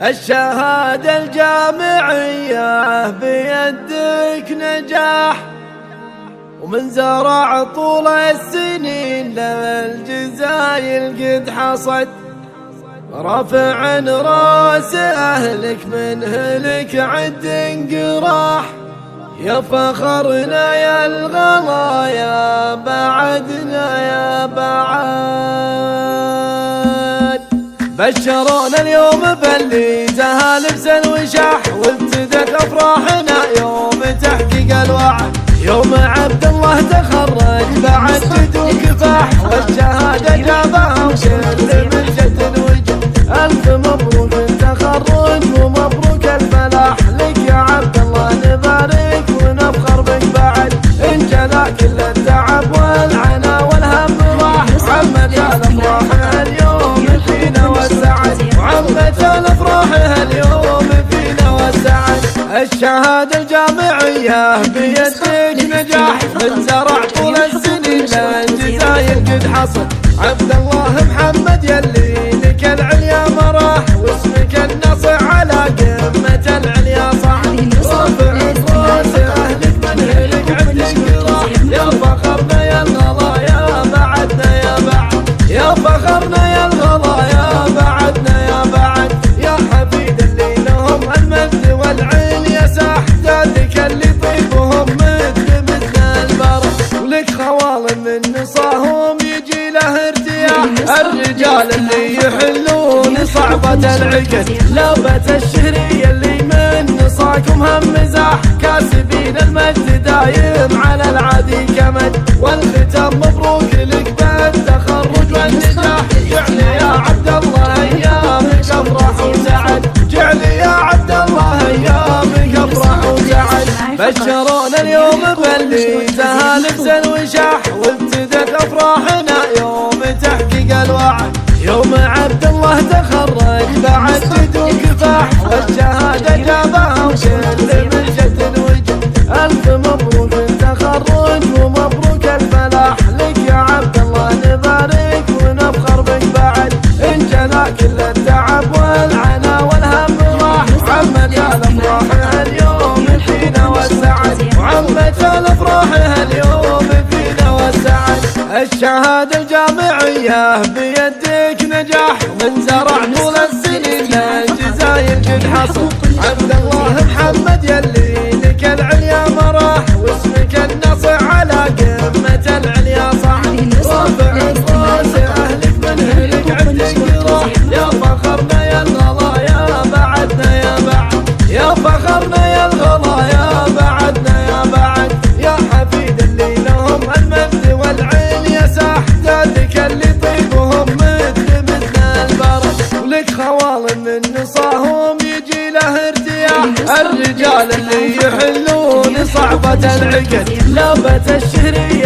الشهادة الجامعية بيدك نجاح، ومن زرع طول السنين للجزايل قد حصد، رافع راس أهلك من هلك عد انقراح. يا فخرنا يا الغلايا بعدنا يا بعد. بشرونا اليوم باللي زها لبس وشاح، وابتدت افراحنا يوم تحقيق الوعد. يوم عبد الله تخرج بعد جد وكفاح، والشهادة جابها وكل من جد وجد. الف مبروك التخرج ومبروك الفلاح، لك يا عبد الله نبارك ونفخر بك بعد. ان جلا كل التعب والعنا والهم راح، عمت الافراح اليوم فينا والسعد، وعمت الافراح اليوم فينا والسعد. الشهادة الجامعية بيدك نجاح، من زرع طول السنين للجزايل قد حصل. عبد الله محمد يلي لك العليا مراح، واسمك النصع على قمة العليا صعد. رافع راس اهلك من هلك عد انقراح، يا فخرنا يا الغلايا بعدنا يا بعد. يا فخرنا يا الغلايا بعدنا يا بعد. يا حفيد اللي لهم المجد والعليا ساح، ذلك اللي طيبهم مثل البرد. ولك خوال من نصاهم يجي له ارتياح، الرجال اللي يحلون صعبة العقد. لوبة الشهرية اللي من نصاكم هم مزاح، كاسبين المجد دايم على العادي كمد. والختام مبروك لك بالتخرج والنجاح، جعل يا عبد الله ايامك افراح وسعد. جعل يا عبد الله ايامك افراح وسعد. بشرونا اليوم باللي زها لبس وشاح، وابتدت افراحنا يوم تحقيق الوعد. يوم عبد الله تخرج بعد جد وكفاح، والشهادة جابها وكل من جد وجد. الف مبروك التخرج ومبروك الفلاح، لك يا عبد الله نبارك ونفخر بك بعد. ان جلا كل التعب والعنا والهم راح، عمت الافراح اليوم فينا والسعد، وعمت الافراح اليوم فينا والسعد. الشهادة الجامعية بيدك نجاح، من زرع طول السنين للجزايل قد حصل. عبد الله محمد يلي لك العليا مراح، واسمك النصع على قمة العليا صعد. رافع راس اهلك من هلك عد انقراح، يا فخرنا يا الغلايا بعدنا يا بعد. يا فخرنا يا الغلايا بعدنا يا بعد. يا حفيد اللي لهم المجد والعليا ساح، ذلك اللي طيبهم مثل البرد. ولك خوال من نصاهم يجي له ارتياح، الرجال اللي يحلون صعبة العقد. لوبة الشهرية